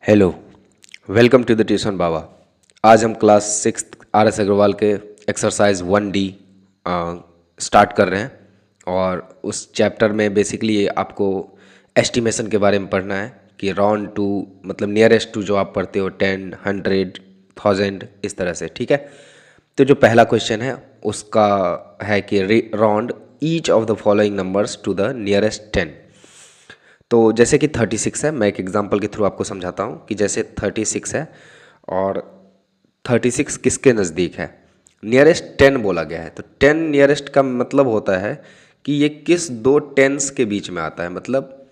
Hello, welcome to the tuition Baba. आज हम class 6 R S Agarwal के एक्सरसाइज 1D स्टार्ट कर रहे हैं और उस चैप्टर में बेसिकली आपको एस्टिमेशन के बारे में पढ़ना है कि राउंड टू मतलब नियरेस्ट टू जो आप पढ़ते हो 10, 100, 1000 इस तरह से। ठीक है, तो जो पहला क्वेश्चन है उसका है कि round each of the following numbers to the nearest 10। तो जैसे कि 36 है, मैं एक एग्जांपल के थ्रू आपको समझाता हूँ कि जैसे 36 है और 36 किसके नज़दीक है, नियरेस्ट 10 बोला गया है। तो 10 नियरेस्ट का मतलब होता है कि ये किस दो टेंस के बीच में आता है, मतलब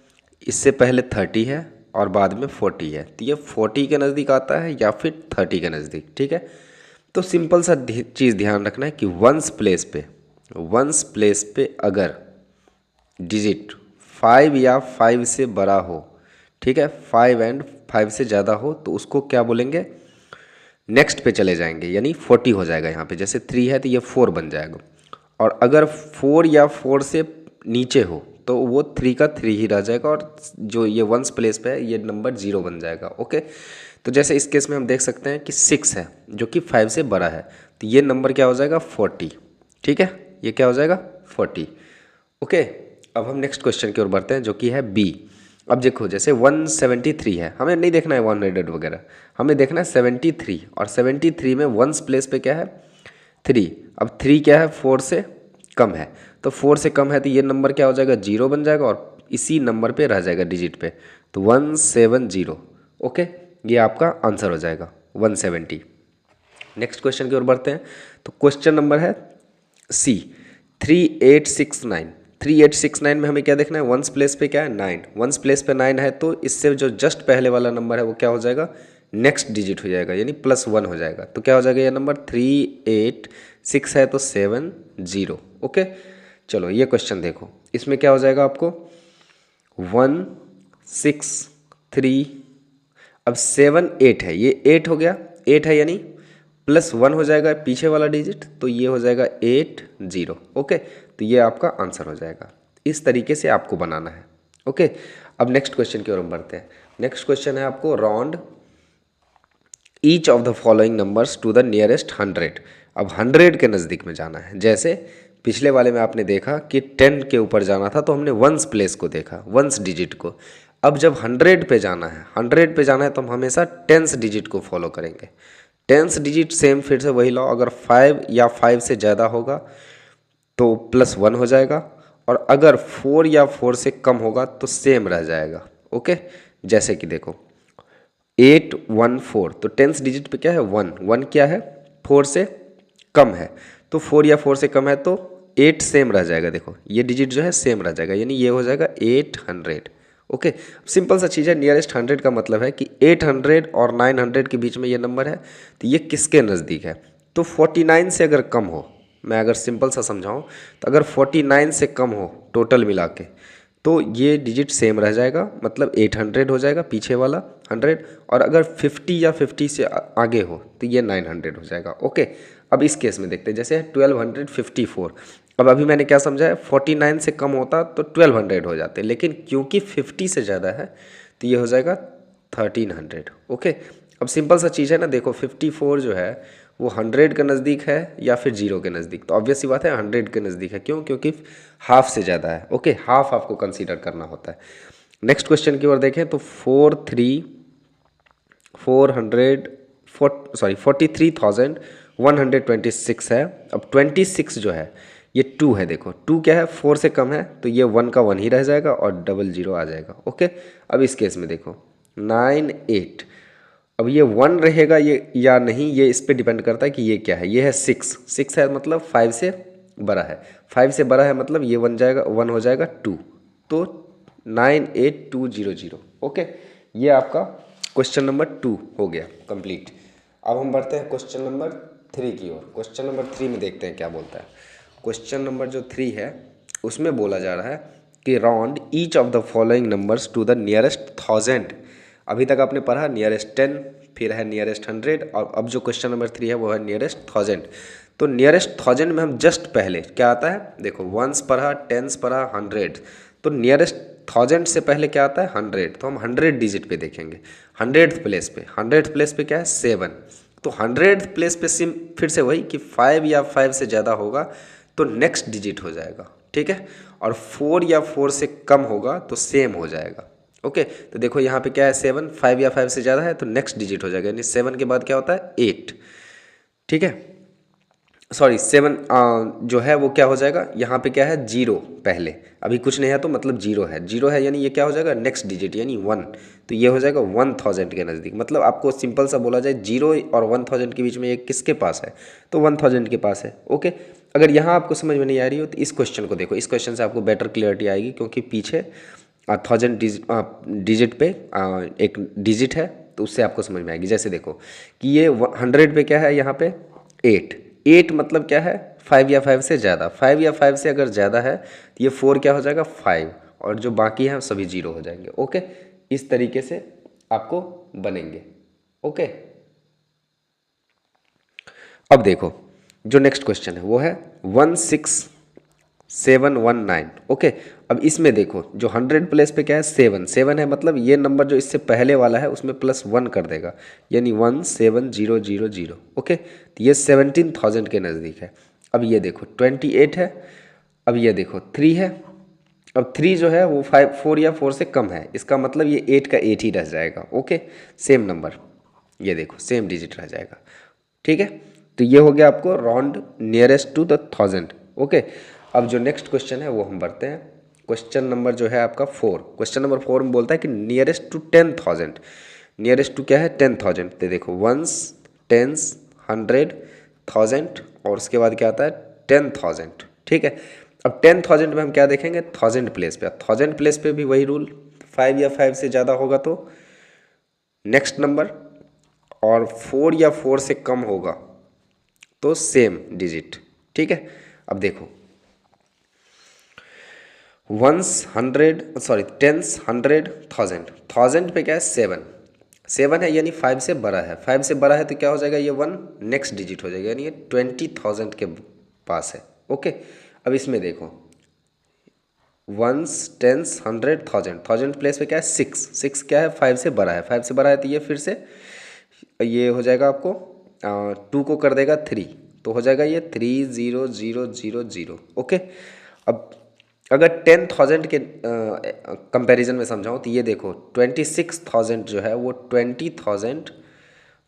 इससे पहले 30 है और बाद में 40 है, तो ये 40 के नज़दीक आता है या फिर 30 के नज़दीक। ठीक है, तो सिंपल सा चीज़ ध्यान रखना है कि वंस प्लेस पे अगर डिजिट 5 या 5 से बड़ा हो, ठीक है, 5 एंड 5 से ज़्यादा हो, तो उसको क्या बोलेंगे, नेक्स्ट पे चले जाएंगे, यानी 40 हो जाएगा। यहाँ पे जैसे 3 है तो ये 4 बन जाएगा। और अगर 4 या 4 से नीचे हो तो वो 3 का 3 ही रह जाएगा और जो ये वंस प्लेस पे है ये नंबर 0 बन जाएगा। ओके, तो जैसे इस केस में हम देख सकते हैं कि 6 है जो कि 5 से बड़ा है, तो ये नंबर क्या हो जाएगा, 40। ठीक है, ये क्या हो जाएगा, 40। ओके, अब हम नेक्स्ट क्वेश्चन की ओर बढ़ते हैं जो कि है बी। अब देखो जैसे 173 है, हमें नहीं देखना है 100 वगैरह, हमें देखना है 73। और 73 में वंस प्लेस पे क्या है, 3। अब 3 क्या है, 4 से कम है, तो 4 से कम है तो ये नंबर क्या हो जाएगा, 0 बन जाएगा और इसी नंबर पे रह जाएगा डिजिट पे, तो 170। ओके, ये आपका आंसर हो जाएगा 170। नेक्स्ट क्वेश्चन की ओर बढ़ते हैं। तो क्वेश्चन नंबर है सी 3869। 3869 में हमें क्या देखना है, वंस प्लेस पे क्या है, 9। वंस प्लेस पे 9 है तो इससे जो जस्ट पहले वाला नंबर है वो क्या हो जाएगा, नेक्स्ट डिजिट हो जाएगा, यानी +1 हो जाएगा। तो क्या हो जाएगा ये नंबर, 386 है तो 70। ओके, चलो ये क्वेश्चन देखो, इसमें क्या हो जाएगा आपको 163। अब 7 8 है, ये 8 हो गया, 8 है यानी +1 हो जाएगा पीछे वाला डिजिट, तो ये हो जाएगा 80। ओके, तो ये आपका आंसर हो जाएगा। इस तरीके से आपको बनाना है। ओके, अब नेक्स्ट क्वेश्चन की ओर हम बढ़ते हैं। नेक्स्ट क्वेश्चन है आपको round each of the following numbers to the nearest 100। अब 100 के नज़दीक में जाना है। जैसे पिछले वाले में आपने देखा कि 10 के ऊपर जाना था तो हमने वंस प्लेस को देखा, वंस डिजिट को। अब जब 100 पे जाना है, 100 पे जाना है तो हम हमेशा टेंस डिजिट को फॉलो करेंगे। टेंस डिजिट सेम, फिर से वही लॉ, अगर 5 या 5 से ज़्यादा होगा तो +1 हो जाएगा और अगर 4 या 4 से कम होगा तो सेम रह जाएगा। ओके, जैसे कि देखो 814, तो टेंस डिजिट पे क्या है, 1। 1 क्या है, 4 से कम है, तो 4 या 4 से कम है तो 8 सेम रह जाएगा। देखो ये डिजिट जो है सेम रह जाएगा, यानी ये हो जाएगा 800। ओके, सिंपल सा चीज़ है, नियरेस्ट 100 का मतलब है कि 800 और 900 के बीच में ये नंबर है, तो ये किसके नज़दीक है। तो 49 से अगर कम हो, मैं अगर सिंपल सा समझाऊं तो अगर 49 से कम हो टोटल मिला के, तो ये डिजिट सेम रह जाएगा, मतलब 800 हो जाएगा पीछे वाला 100। और अगर 50 या 50 से आगे हो तो ये 900 हो जाएगा। ओके, अब इस केस में देखते हैं, जैसे 1254। अब अभी मैंने क्या समझा है, 49 से कम होता तो 1200 हो जाते, लेकिन क्योंकि 50 से ज़्यादा है तो ये हो जाएगा 1300। ओके, अब सिंपल सा चीज़ है ना, देखो 54 जो है वो 100 के नज़दीक है या फिर 0 के नज़दीक, तो ऑब्वियस सी बात है 100 के नज़दीक है। क्यों, क्योंकि हाफ से ज़्यादा है। ओके, हाफ आपको कंसीडर करना होता है। नेक्स्ट क्वेश्चन की ओर देखें तो 43,126 है। अब 26 जो है ये 2 है, देखो 2 क्या है, 4 से कम है तो ये 1 का 1 ही रह जाएगा और 00 आ जाएगा। ओके, अब इस केस में देखो 98। अब ये 1 रहेगा ये या नहीं, ये इस पे डिपेंड करता है कि ये क्या है, ये है 6 है मतलब 5 से बड़ा है, 5 से बड़ा है मतलब ये 1 हो जाएगा 2, तो 98200। ओके, ये आपका क्वेश्चन नंबर 2 हो गया कंप्लीट। अब हम बढ़ते हैं क्वेश्चन नंबर 3 की ओर। क्वेश्चन नंबर 3 में देखते हैं क्या बोलता है। क्वेश्चन नंबर जो 3 है उसमें बोला जा रहा है कि round each of the following numbers to the nearest 1000। अभी तक आपने पढ़ा नियरेस्ट 10, फिर है नियरेस्ट 100 और अब जो क्वेश्चन नंबर 3 है वो है नियरेस्ट 1000। तो नियरेस्ट 1000 में हम जस्ट पहले क्या आता है, देखो वंस पढ़ा, टेंस पढ़ा, 100, तो नियरेस्ट 1000 से पहले क्या आता है 100, तो हम 100 डिजिट पे देखेंगे। 100th प्लेस पे, 100th प्लेस पे क्या है 7, तो 100th प्लेस पे सिम फिर से वही कि 5 या 5 से ज़्यादा होगा तो नेक्स्ट डिजिट हो जाएगा, ठीक है, और 4 या 4 से कम होगा तो सेम हो जाएगा। ओके, तो देखो यहाँ पे क्या है 7, 5 या 5 से ज़्यादा है तो नेक्स्ट डिजिट हो जाएगा, यानी 7 के बाद क्या होता है 8, ठीक है, सॉरी 7 जो है वो क्या हो जाएगा, यहाँ पे क्या है 0 पहले, अभी कुछ नहीं है तो मतलब 0 है, 0 है यानी ये क्या हो जाएगा नेक्स्ट डिजिट यानी 1, तो ये हो जाएगा 1000 के नज़दीक। मतलब आपको सिंपल सा बोला जाए 0 और 1000 के बीच में ये किसके पास है, तो 1000 के पास है। ओके, अगर यहाँ आपको समझ में नहीं आ रही हो तो इस क्वेश्चन को देखो, इस क्वेश्चन से आपको बेटर क्लियरिटी आएगी, क्योंकि पीछे 1000 डिजिट पे एक डिजिट है तो उससे आपको समझ में आएगी। जैसे देखो कि ये 100 पे क्या है यहाँ पे 8 मतलब क्या है 5 या 5 से ज़्यादा, 5 या 5 से अगर ज़्यादा है तो ये 4 क्या हो जाएगा 5, और जो बाकी हैं सभी 0 हो जाएंगे। ओके, इस तरीके से आपको बनेंगे। ओके, अब देखो जो नेक्स्ट क्वेश्चन है वो है 16719। ओके, अब इसमें देखो जो 100 प्लेस पे क्या है 7 है, मतलब ये नंबर जो इससे पहले वाला है उसमें +1 कर देगा, यानी 17000। ओके, तो ये 17000 के नज़दीक है। अब ये देखो 28 है, अब ये देखो 3 है, अब 3 जो है वो 4 या 4 से कम है, इसका मतलब ये 8 का 8 ही रह जाएगा। ओके, सेम नंबर, ये देखो सेम डिजिट रह जाएगा, ठीक है, तो ये हो गया आपको round nearest to the 1000। Okay, अब जो नेक्स्ट क्वेश्चन है वो हम बढ़ते हैं। क्वेश्चन नंबर जो है आपका 4, क्वेश्चन नंबर 4 में बोलता है कि नियरेस्ट टू 10000, नियरेस्ट टू क्या है 10000, तो देखो 1s 10s 100 1000 और उसके बाद क्या आता है 10000, ठीक है। अब 10000 में हम क्या देखेंगे 1000 प्लेस पे, 1000 प्लेस पे भी वही रूल, 5 या 5 से ज़्यादा होगा तो नेक्स्ट नंबर, और 4 या 4 से कम होगा तो सेम डिजिट, ठीक है। अब देखो 10s 100 1000 पे क्या है 7 है यानी 5 से बड़ा है, 5 से बड़ा है तो क्या हो जाएगा ये 1 नेक्स्ट डिजिट हो जाएगा, यानी ये 20000 के पास है। ओके, अब इसमें देखो 1s 10s 100 1000 प्लेस पे क्या है 6 क्या है 5 से बड़ा है, 5 से बड़ा है तो ये फिर से ये हो जाएगा आपको 2 को कर देगा 3, तो हो जाएगा ये 30000। ओके, अब अगर 10000 के कंपैरिजन में समझाऊँ तो ये देखो 26000 जो है वो 20000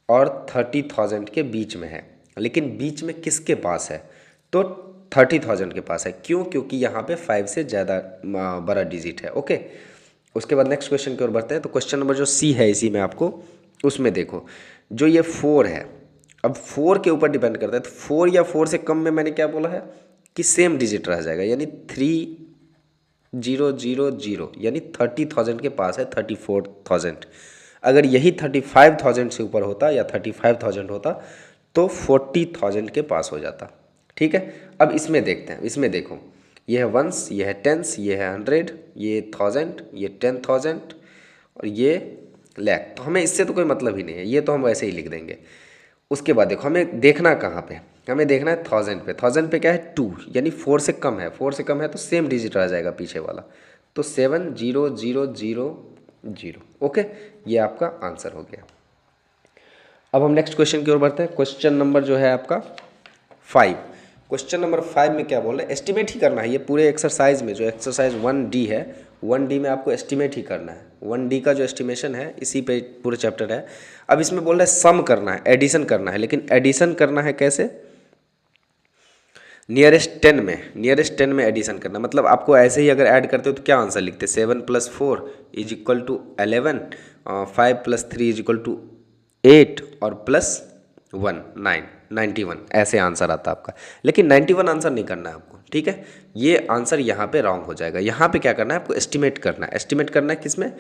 और 30000 के बीच में है, लेकिन बीच में किसके पास है, तो 30000 के पास है। क्यों, क्योंकि यहाँ पे 5 से ज़्यादा बड़ा डिजिट है। ओके, उसके बाद नेक्स्ट क्वेश्चन की ओर बढ़ते हैं। तो क्वेश्चन नंबर जो सी है इसी में आपको, उसमें देखो जो ये 4 है, अब 4 के ऊपर डिपेंड करता है, तो 4 या 4 से कम में मैंने क्या बोला है कि सेम डिजिट रह जाएगा, यानी 3000, यानी 30000 के पास है 34000। अगर यही 35000 से ऊपर होता या 35000 होता तो 40000 के पास हो जाता, ठीक है। अब इसमें देखते हैं, इसमें देखो ये है 1s, ये है 10s, ये है 100, ये 1000, ये 10000 और ये लाख, तो हमें इससे तो कोई मतलब ही नहीं है, ये तो हम वैसे ही लिख देंगे। उसके बाद देखो हमें देखना कहाँ पे, हमें देखना है 1000 पे, 1000 पे क्या है 2, यानी 4 से कम है, 4 से कम है तो सेम डिजिट रह जाएगा पीछे वाला, तो 70000। ओके, ये आपका आंसर हो गया। अब हम नेक्स्ट क्वेश्चन की ओर बढ़ते हैं। क्वेश्चन नंबर जो है आपका 5, क्वेश्चन नंबर 5 में क्या बोल रहे हैं, एस्टिमेट ही करना है। ये पूरे एक्सरसाइज में जो एक्सरसाइज 1D है, 1D में आपको एस्टिमेट ही करना है। 1D का जो एस्टिमेशन है इसी पे पूरे चैप्टर है। अब इसमें बोल रहा है सम करना है, एडिशन करना है, लेकिन एडिशन करना है कैसे, नियरेस्ट 10 में एडिशन करना, मतलब आपको ऐसे ही अगर ऐड करते हो तो क्या आंसर लिखते, 7 + 4 = 11, 5 + 3 = 8 और +1 9, 91, ऐसे आंसर आता है आपका। लेकिन 91 आंसर नहीं करना है आपको, ठीक है, ये आंसर यहाँ पे रॉन्ग हो जाएगा। यहाँ पे क्या करना है आपको, एस्टिमेट करना है। एस्टिमेट करना है किसमें,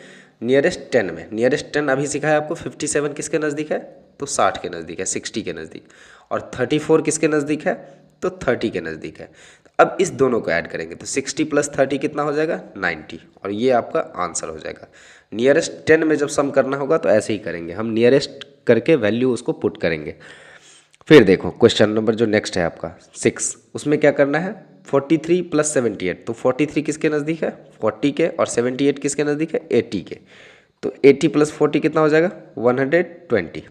नियरेस्ट 10 में। नियरेस्ट 10 अभी सिखाया आपको, 57 किसके नज़दीक है, तो 60 के नज़दीक है, 60 के नज़दीक, और 34 किसके नज़दीक है, तो 30 के नज़दीक है। अब इस दोनों को ऐड करेंगे तो 60 + 30 कितना हो जाएगा, 90, और ये आपका आंसर हो जाएगा। नियरेस्ट 10 में जब सम करना होगा तो ऐसे ही करेंगे, हम नियरेस्ट करके वैल्यू उसको पुट करेंगे। फिर देखो क्वेश्चन नंबर जो नेक्स्ट है आपका 6, उसमें क्या करना है, 43 प्लस 78, तो 43 किसके नज़दीक है 40 के, और 78 किसके नज़दीक है 80 के। तो 80 प्लस 40 कितना हो जाएगा 120।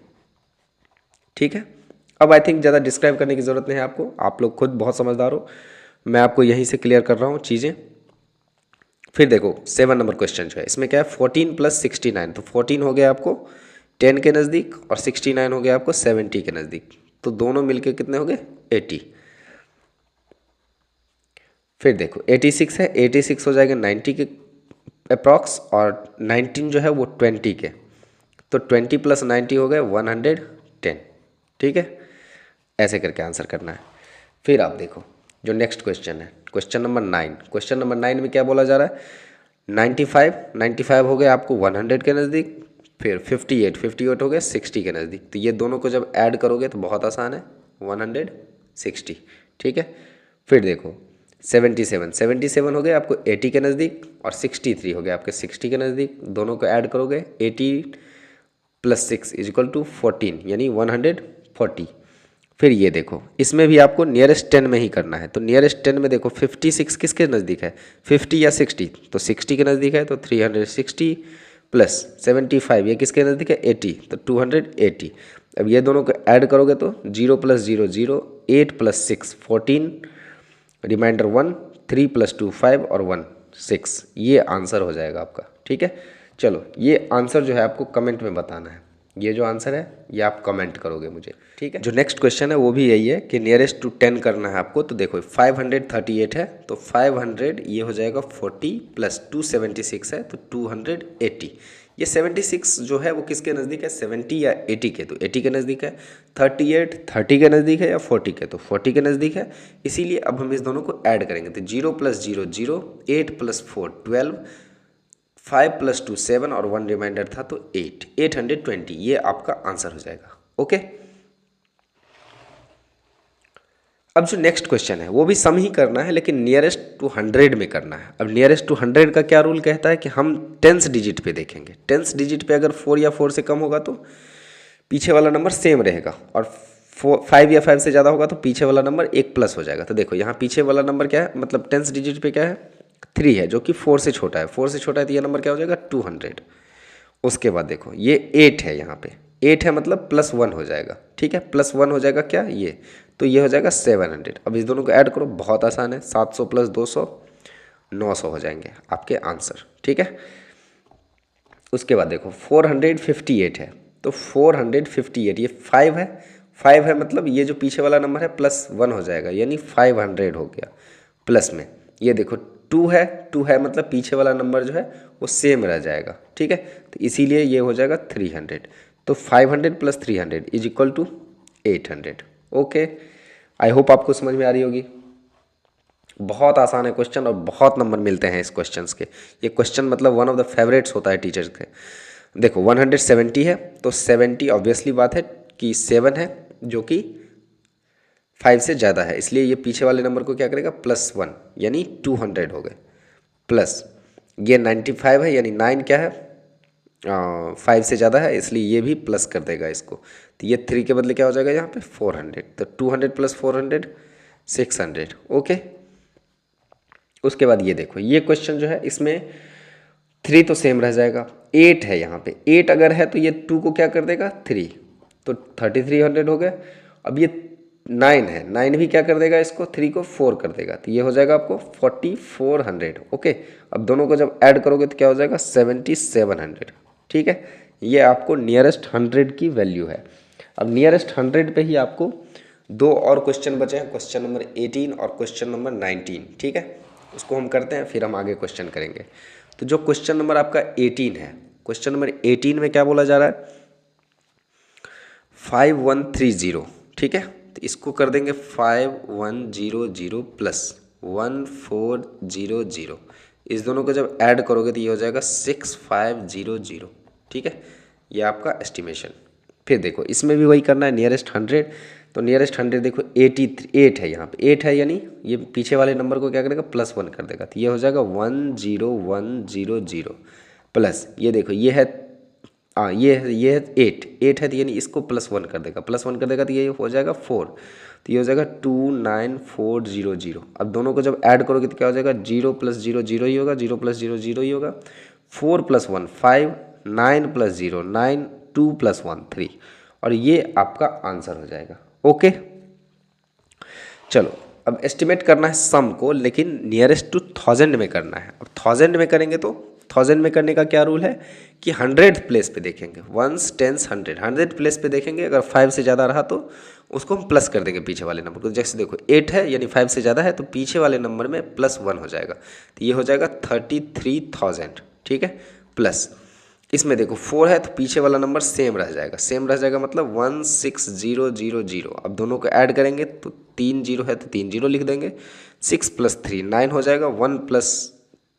ठीक है, अब आई थिंक ज़्यादा डिस्क्राइब करने की ज़रूरत नहीं है आपको, आप लोग खुद बहुत समझदार हो, मैं आपको यहीं से क्लियर कर रहा हूँ चीज़ें। फिर देखो 7 नंबर क्वेश्चन जो है इसमें क्या है 14 प्लस 69, तो 14 हो गया आपको 10 के नज़दीक और 69 हो गया आपको 70 के नज़दीक, तो दोनों मिलके कितने हो गए 80। फिर देखो 86 है, 86 हो जाएगा 90 के अप्रॉक्स, और 19 जो है वो 20 के, तो 20 प्लस 90 हो गए 110। ठीक है, ऐसे करके आंसर करना है। फिर आप देखो जो नेक्स्ट क्वेश्चन है क्वेश्चन नंबर 9, क्वेश्चन नंबर 9 में क्या बोला जा रहा है 95 हो गए आपको 100 के नज़दीक, फिर 58 हो गए 60 के नज़दीक, तो ये दोनों को जब ऐड करोगे तो बहुत आसान है 160। ठीक है, फिर देखो 77 हो गए आपको 80 के नज़दीक, और 63 हो गए आपके 60 के नज़दीक, दोनों को ऐड करोगे 80 प्लस 6 इज इक्वल टू 14 यानी 140। फिर ये देखो इसमें भी आपको नियरेस्ट 10 में ही करना है, तो नियरेस्ट 10 में देखो 56 किसके नज़दीक है 50 या 60, तो 60 के नज़दीक है, तो 360 प्लस 75 ये किसके नज़दीक है 80, तो 280। अब ये दोनों को ऐड करोगे तो 0 प्लस 0 0, 8 प्लस 6 14, रिमाइंडर 1, 3 प्लस 2 5 और 1 6, ये आंसर हो जाएगा आपका। ठीक है, चलो ये आंसर जो है आपको कमेंट में बताना है, ये जो आंसर है ये आप कमेंट करोगे मुझे। ठीक है, जो नेक्स्ट क्वेश्चन है वो भी यही है कि नियरेस्ट टू 10 करना है आपको, तो देखो 538 है, तो 500 ये हो जाएगा 40 प्लस 276 है तो 280। ये 76 जो है वो किसके नज़दीक है 70 या 80 के, तो 80 के नज़दीक है। 38 30 के नज़दीक है या 40 के, तो 40 के नज़दीक है। इसीलिए अब हम इस दोनों को ऐड करेंगे, तो 0 प्लस 0 0, 8 प्लस 4 12, 5 प्लस 2 7 और 1 रिमाइंडर था तो 8, 820, ये आपका आंसर हो जाएगा। ओके, अब जो नेक्स्ट क्वेश्चन है वो भी सम ही करना है, लेकिन नियरेस्ट टू 100 में करना है। अब नियरेस्ट टू 100 का क्या रूल कहता है कि हम 10th डिजिट पे देखेंगे, 10th डिजिट पे अगर 4 या 4 से कम होगा तो पीछे वाला नंबर सेम रहेगा, और 5 या 5 से ज़्यादा होगा तो पीछे वाला नंबर 1 प्लस हो जाएगा। तो देखो यहाँ पीछे वाला नंबर क्या है, मतलब 10th डिजिट पे क्या है 3 है, जो कि 4 से छोटा है, 4 से छोटा है तो ये नंबर क्या हो जाएगा 200। उसके बाद देखो ये 8 है, यहाँ पे 8 है मतलब प्लस 1 हो जाएगा। ठीक है, प्लस 1 हो जाएगा क्या ये, तो ये हो जाएगा 700। अब इस दोनों को ऐड करो, बहुत आसान है, 700 प्लस 200 900 हो जाएंगे आपके आंसर। ठीक है, उसके बाद देखो 458 है, तो 458 ये 5 है, 5 है मतलब ये जो पीछे वाला नंबर है प्लस 1 हो जाएगा, यानी 500 हो गया प्लस में। ये देखो 2 है मतलब पीछे वाला नंबर जो है वो सेम रह जाएगा। ठीक है, तो इसीलिए ये हो जाएगा 300, तो 500 plus 300 is equal to 800। Okay, I hope आपको समझ में आ रही होगी। बहुत आसान है क्वेश्चन और बहुत नंबर मिलते हैं इस क्वेश्चंस के। ये क्वेश्चन मतलब वन ऑफ द फेवरेट्स होता है टीचर्स के। देखो 170 है, तो 70 ऑब्वियसली बात है कि 7 है जो कि 5 से ज़्यादा है, इसलिए ये पीछे वाले नंबर को क्या करेगा प्लस 1 यानी 200 हो गए, प्लस ये 95 है यानी 9 क्या है 5 से ज़्यादा है, इसलिए ये भी प्लस कर देगा इसको, तो ये 3 के बदले क्या हो जाएगा यहाँ पे 400, तो 200 प्लस 400 600। ओके, उसके बाद ये देखो ये क्वेश्चन जो है इसमें 3 तो सेम रह जाएगा, 8 है यहाँ पे, 8 अगर है तो ये 2 को क्या कर देगा 3, तो 3300 हो गया। अब ये 9 है, 9 भी क्या कर देगा इसको 3 को 4 कर देगा, तो ये हो जाएगा आपको 4400। ओके, अब दोनों को जब ऐड करोगे तो क्या हो जाएगा 7700। ठीक है, ये आपको नियरेस्ट 100 की वैल्यू है। अब नियरेस्ट 100 पे ही आपको 2 और क्वेश्चन बचे हैं, क्वेश्चन नंबर 18 और क्वेश्चन नंबर 19। ठीक है, उसको हम करते हैं फिर हम आगे क्वेश्चन करेंगे। तो जो क्वेश्चन नंबर आपका 18 है, क्वेश्चन नंबर 18 में क्या बोला जा रहा है 5130। ठीक है, तो इसको कर देंगे 5100 प्लस 1400, इस दोनों को जब ऐड करोगे तो ये हो जाएगा 6500। ठीक है, ये आपका एस्टिमेशन। फिर देखो इसमें भी वही करना है नियरेस्ट 100, तो नियरेस्ट 100 देखो 88 है, यहाँ पे 8 है यानी ये पीछे वाले नंबर को क्या करेगा प्लस 1 कर देगा, तो ये हो जाएगा 10100 प्लस ये देखो ये है हाँ ये है 8 है, तो यानी इसको +1 कर देगा, +1 कर देगा तो ये हो जाएगा 4, तो ये हो जाएगा 29400। अब दोनों को जब ऐड करोगे तो क्या हो जाएगा, 0 + 0 0 ही होगा, 0 + 0 0 ही होगा, 4 + 1 5, 9 + 0 9, 2 + 1 3, और ये आपका आंसर हो जाएगा। ओके, चलो अब एस्टिमेट करना है सम को, लेकिन नियरेस्ट टू 1000 में करना है। अब 1000 में करेंगे तो 1000 में करने का क्या रूल है कि 100 प्लेस पे देखेंगे, 1s 10s 100 प्लेस पे देखेंगे। अगर 5 से ज़्यादा रहा तो उसको हम प्लस कर देंगे पीछे वाले नंबर को। जैसे देखो 8 है यानी 5 से ज़्यादा है तो पीछे वाले नंबर में +1 हो जाएगा, तो ये हो जाएगा 33,000, ठीक है। प्लस इसमें देखो 4 है तो पीछे वाला नंबर सेम रह जाएगा, सेम रह जाएगा मतलब 16000। अब दोनों को ऐड करेंगे तो 3 0 है तो 3 0 लिख देंगे, 6 + 3 9 हो जाएगा, 1 +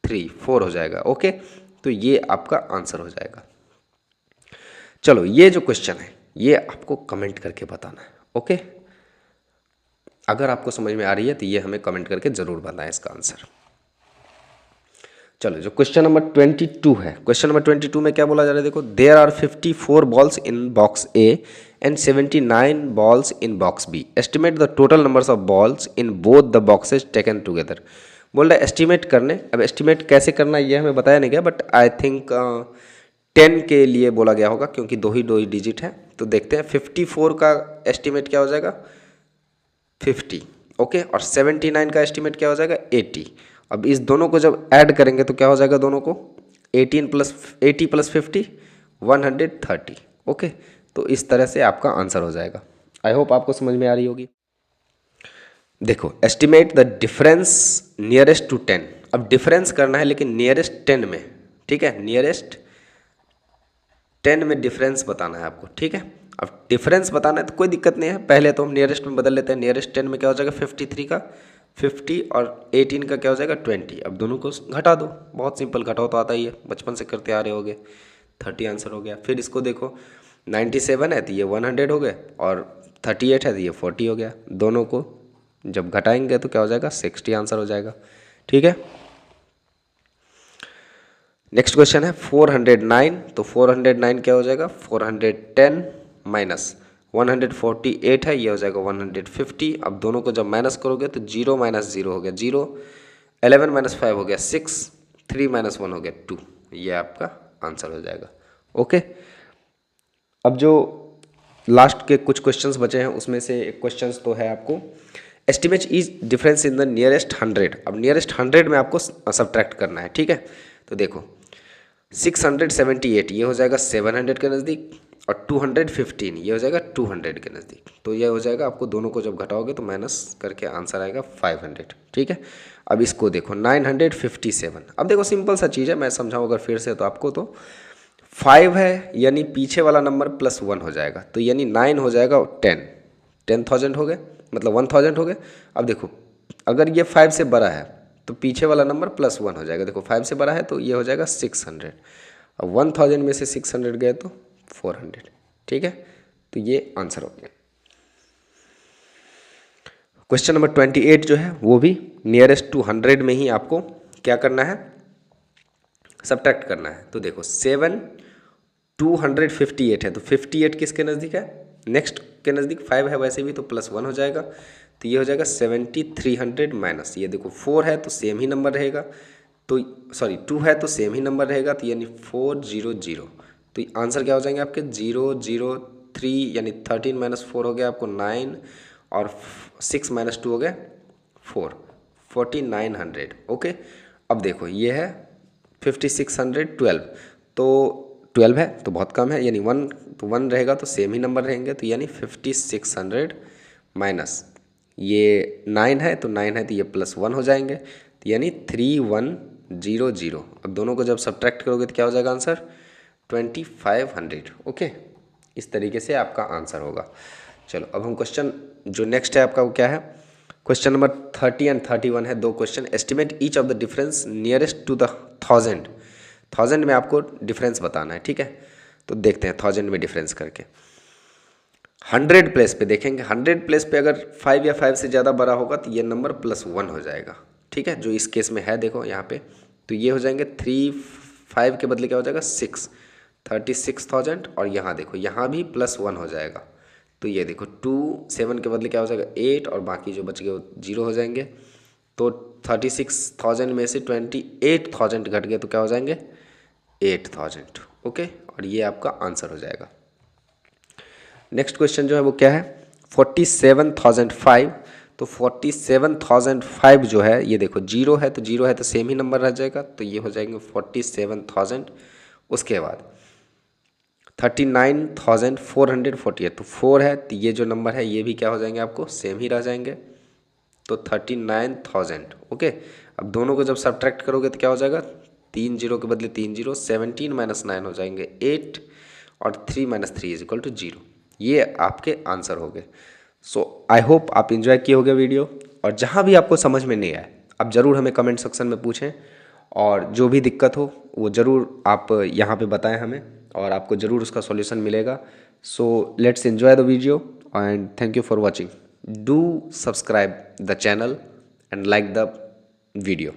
3 4 हो जाएगा। ओके, तो ये आपका आंसर हो जाएगा। चलो ये जो क्वेश्चन है ये आपको कमेंट करके बताना है। ओके, अगर आपको समझ में आ रही है तो ये हमें कमेंट करके ज़रूर बताएं इसका आंसर। चलो जो क्वेश्चन नंबर 22 है, क्वेश्चन नंबर 22 में क्या बोला जा रहा है, देखो there are 54 balls in box A and 79 balls in box B, estimate the total numbers of balls in both the boxes taken together. बोल रहा है एस्टिमेट करने। अब एस्टिमेट कैसे करना ये हमें बताया नहीं गया, बट आई थिंक 10 के लिए बोला गया होगा क्योंकि दो ही डिजिट है। तो देखते हैं 54 का एस्टिमेट क्या हो जाएगा 50, ओके, और 79 का एस्टिमेट क्या हो जाएगा 80। अब इस दोनों को जब ऐड करेंगे तो क्या हो जाएगा दोनों को 80 + 50 130, ओके। तो इस तरह से आपका आंसर हो जाएगा। आई होप आपको समझ में आ रही होगी। देखो estimate the difference nearest to 10। अब डिफरेंस करना है लेकिन नियरेस्ट 10 में, ठीक है, नियरेस्ट 10 में डिफरेंस बताना है आपको, ठीक है। अब डिफरेंस बताना है तो कोई दिक्कत नहीं है, पहले तो हम नियरेस्ट में बदल लेते हैं। नियरेस्ट 10 में क्या हो जाएगा 53 का 50 और 18 का क्या हो जाएगा 20। अब दोनों को घटा दो, बहुत सिंपल, घटाओ तो आता ही है, बचपन से करते आ रहे होगे। 30 आंसर हो गया। फिर इसको देखो 97 है तो ये 100 हो गए, और 38 है तो ये 40 हो गया। दोनों को जब घटाएंगे तो क्या हो जाएगा 60 आंसर हो जाएगा, ठीक है। नेक्स्ट क्वेश्चन है 409। तो 409 क्या हो जाएगा 410 माइनस 148 है, ये हो जाएगा 150। अब दोनों को जब माइनस करोगे तो 0 - 0 हो गया 0, 11 - 5 हो गया 6, 3 - 1 हो गया 2, ये आपका आंसर हो जाएगा। ओके, अब जो लास्ट के कुछ क्वेश्चंस बचे हैं उसमें से एक क्वेश्चंस तो है आपको estimate is difference in the nearest 100। अब नियरेस्ट 100 में आपको सब्ट्रैक्ट करना है, ठीक है। तो देखो 678 ये हो जाएगा 700 के नज़दीक, और 215 ये हो जाएगा 200 के नज़दीक। तो ये हो जाएगा, आपको दोनों को जब घटाओगे तो माइनस करके आंसर आएगा 500, ठीक है। अब इसको देखो 957। अब देखो सिंपल सा चीज़ है, मैं समझाऊँ अगर फिर से तो आपको, तो 5 है यानी पीछे वाला नंबर +1 हो जाएगा, तो यानी 9 हो जाएगा 10,000 हो गए, मतलब 1000 हो गए। अब देखो अगर ये 5 से बड़ा है तो पीछे वाला नंबर +1 हो जाएगा। देखो 5 से बड़ा है तो ये हो जाएगा 600। अब 1000 में से 600 गए तो 400, ठीक है। तो ये आंसर हो गया। क्वेश्चन नंबर 28 जो है वो भी नियरेस्ट टू 100 में ही आपको क्या करना है, सब्ट्रैक्ट करना है। तो देखो 7 258 है, तो 58 किसके नज़दीक है, नेक्स्ट के नज़दीक 5 है वैसे भी, तो +1 हो जाएगा, तो ये हो जाएगा 7300 माइनस, ये देखो 4 है तो सेम ही नंबर रहेगा, तो सॉरी 2 है तो सेम ही नंबर रहेगा, तो यानी 400। तो आंसर क्या हो जाएंगे आपके 003, यानी 13 - 4 हो गया आपको 9, और 6 - 2 हो गया 4, 4900। ओके, अब देखो ये है 5612, तो 12 है तो बहुत कम है, यानी 1 तो 1 रहेगा तो सेम ही नंबर रहेंगे, तो यानी 5600 माइनस ये 9 है तो 9 है तो ये +1 हो जाएंगे, तो यानी 3100। अब दोनों को जब सब्ट्रैक्ट करोगे तो क्या हो जाएगा आंसर 2500। ओके, इस तरीके से आपका आंसर होगा। चलो अब हम क्वेश्चन जो नेक्स्ट है आपका वो क्या है, क्वेश्चन नंबर 30 एंड 31 है, दो question. Estimate each of the difference nearest to the 1000 में आपको डिफरेंस बताना है, ठीक है। तो देखते हैं 1000 में डिफरेंस करके 100 प्लेस पे देखेंगे। 100 प्लेस पे अगर 5 या 5 से ज़्यादा बड़ा होगा तो ये नंबर +1 हो जाएगा, ठीक है, जो इस केस में है देखो यहाँ पे। तो ये हो जाएंगे 3 5 के बदले क्या हो जाएगा 6, 36,000 और यहाँ देखो यहाँ भी +1 हो जाएगा, तो ये देखो 2 7 के बदले क्या हो जाएगा 8 और बाकी जो बच गए वो 0 हो जाएंगे। तो 36,000 में से 28,000 घट गए तो क्या हो जाएंगे 8,000। ओके, और ये आपका आंसर हो जाएगा। नेक्स्ट क्वेश्चन जो है वो क्या है 47,005। तो 47,005 जो है ये देखो जीरो है तो सेम ही नंबर रह जाएगा, तो ये हो जाएंगे 47,000। उसके बाद 39,448 तो 4 है तो ये जो नंबर है ये भी क्या हो जाएंगे आपको सेम ही रह जाएंगे, तो 39,000। ओके, अब दोनों को जब सब्ट्रैक्ट करोगे तो क्या हो जाएगा 3 जीरो के बदले 3 जीरो, 17 - 9 हो जाएंगे 8 और 3 - 3 = 0। ये आपके आंसर हो गए। सो आई होप आप इंजॉय किए होगे वीडियो, और जहाँ भी आपको समझ में नहीं आए आप ज़रूर हमें कमेंट सेक्शन में पूछें, और जो भी दिक्कत हो वो ज़रूर आप यहाँ पे बताएं हमें, और आपको ज़रूर उसका सॉल्यूशन मिलेगा। So let's enjoy the video and thank you for watching. Do subscribe the channel and like the video.